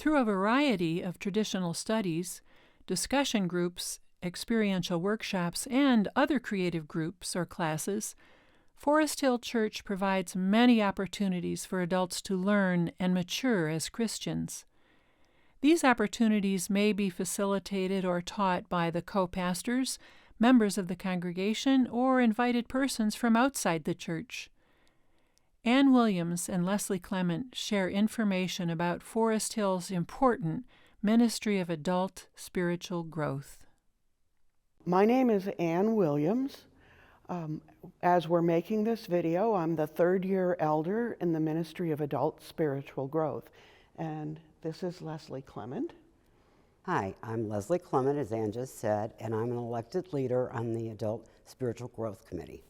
Through a variety of traditional studies, discussion groups, experiential workshops, and other creative groups or classes, Forest Hill Church provides many opportunities for adults to learn and mature as Christians. These opportunities may be facilitated or taught by the co-pastors, members of the congregation, or invited persons from outside the church. Ann Williams and Leslie Clement share information about Forest Hill's important ministry of adult spiritual growth. My name is Ann Williams. As we're making this video, I'm the third-year elder in the Ministry of Adult Spiritual Growth. And this is Leslie Clement. Hi, I'm Leslie Clement, as Ann just said, and I'm an elected leader on the Adult Spiritual Growth Committee.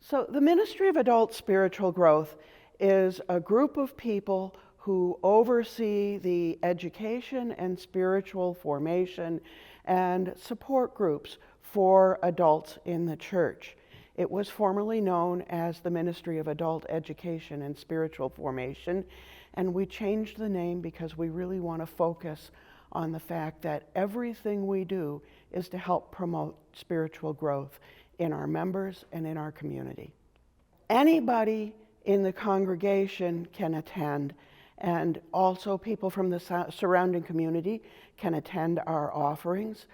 So the Ministry of Adult Spiritual Growth is a group of people who oversee the education and spiritual formation and support groups for adults in the church. It was formerly known as the Ministry of Adult Education and Spiritual Formation, and we changed the name because we really want to focus on the fact that everything we do is to help promote spiritual growth in our members and in our community. Anybody in the congregation can attend, and also people from the surrounding community can attend our offerings.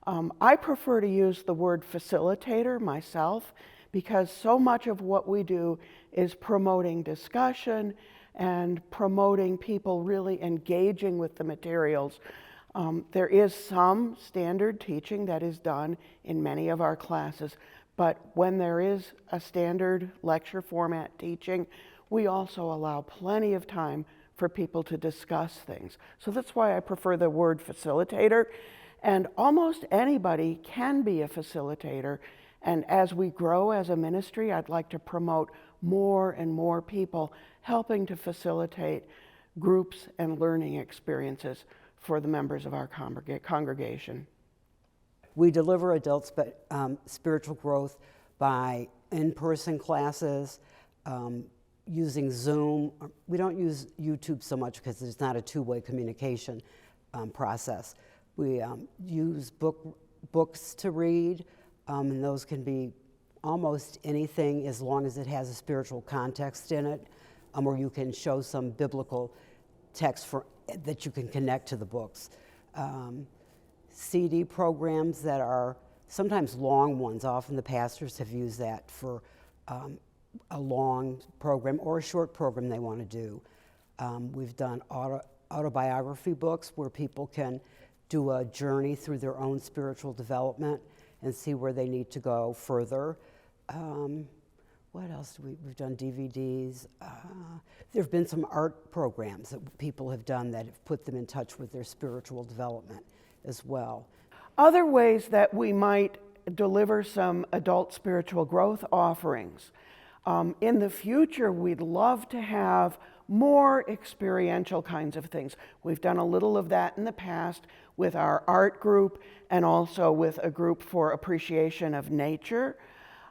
I prefer to use the word facilitator myself because so much of what we do is promoting discussion and promoting people really engaging with the materials. There is some standard teaching that is done in many of our classes, but when there is a standard lecture format teaching, we also allow plenty of time for people to discuss things. So that's why I prefer the word facilitator. And almost anybody can be a facilitator. And as we grow as a ministry, I'd like to promote more and more people helping to facilitate groups and learning experiences for the members of our congregation. We deliver adult spiritual growth by in-person classes, using Zoom. We don't use YouTube so much because it's not a two-way communication process. We use books to read, and those can be almost anything as long as it has a spiritual context in it, or you can show some biblical text that you can connect to the books. CD programs that are sometimes long ones. Often the pastors have used that for a long program or a short program they want to do. We've done autobiography books where people can do a journey through their own spiritual development and see where they need to go further. What else do we've done DVDs. There have been some art programs that people have done that have put them in touch with their spiritual development as well. Other ways that we might deliver some adult spiritual growth offerings. In the future, we'd love to have more experiential kinds of things. We've done a little of that in the past with our art group and also with a group for appreciation of nature.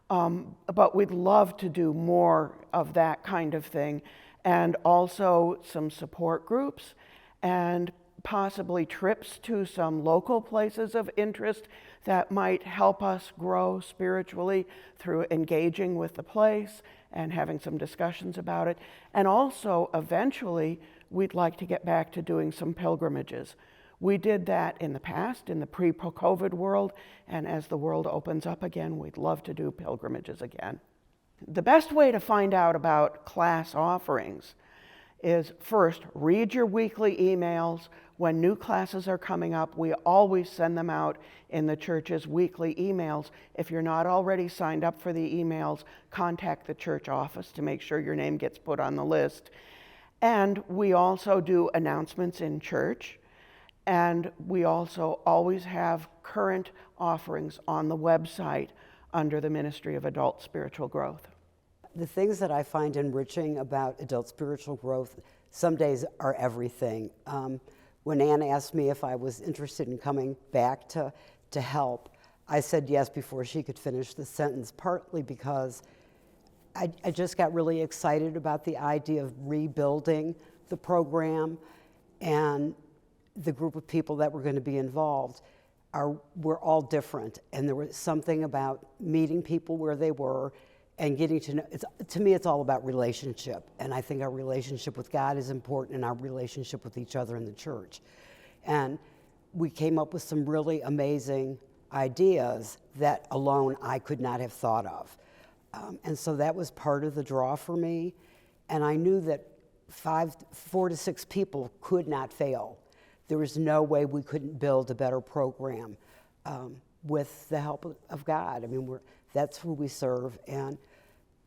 But we'd love to do more of that kind of thing, and also some support groups and possibly trips to some local places of interest that might help us grow spiritually through engaging with the place and having some discussions about it. And also, eventually, we'd like to get back to doing some pilgrimages. We did that in the past, in the pre-COVID world, and as the world opens up again, we'd love to do pilgrimages again. The best way to find out about class offerings is first, read your weekly emails. When new classes are coming up, we always send them out in the church's weekly emails. If you're not already signed up for the emails, contact the church office to make sure your name gets put on the list. And we also do announcements in church. And we also always have current offerings on the website under the Ministry of Adult Spiritual Growth. The things that I find enriching about adult spiritual growth some days are everything. When Ann asked me if I was interested in coming back to help, I said yes before she could finish the sentence, partly because I just got really excited about the idea of rebuilding the program, and the group of people that were going to be involved were all different, and there was something about meeting people where they were and getting to know. To me, it's all about relationship, and I think our relationship with God is important, and our relationship with each other in the church. And we came up with some really amazing ideas that alone I could not have thought of. And so that was part of the draw for me. And I knew that 4 to 6 people could not fail. There was no way we couldn't build a better program with the help of God. I mean, that's who we serve. And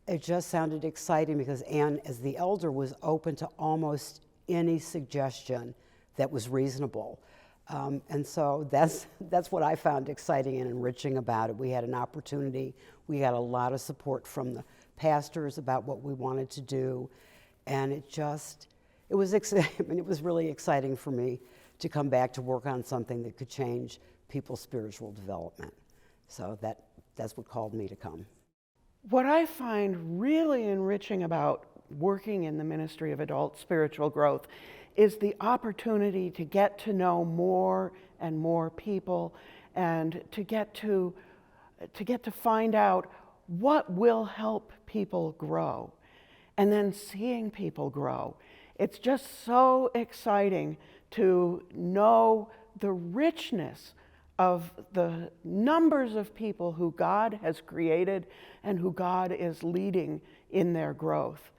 it just sounded exciting because Ann, as the elder, was open to almost any suggestion that was reasonable. And so that's what I found exciting and enriching about it. We had an opportunity. We got a lot of support from the pastors about what we wanted to do. And it was it was really exciting for me to come back to work on something that could change people's spiritual development. So that's what called me to come. What I find really enriching about working in the ministry of adult spiritual growth is the opportunity to get to know more and more people, and to get to find out what will help people grow, and then seeing people grow. It's just so exciting to know the richness of the numbers of people who God has created and who God is leading in their growth.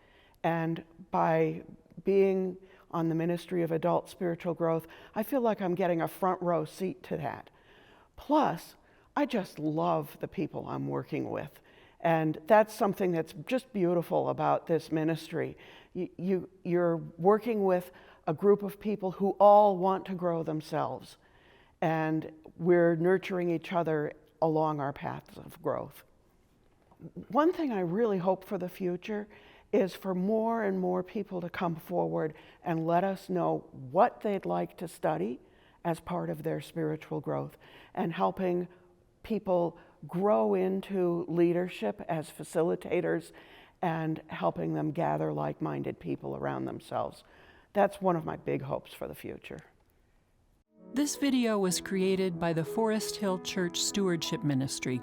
And by being on the Ministry of Adult Spiritual Growth, I feel like I'm getting a front row seat to that. Plus, I just love the people I'm working with. And that's something that's just beautiful about this ministry. You're working with a group of people who all want to grow themselves, and we're nurturing each other along our paths of growth. One thing I really hope for the future is for more and more people to come forward and let us know what they'd like to study as part of their spiritual growth, and helping people grow into leadership as facilitators and helping them gather like-minded people around themselves. That's one of my big hopes for the future. This video was created by the Forest Hill Church Stewardship Ministry.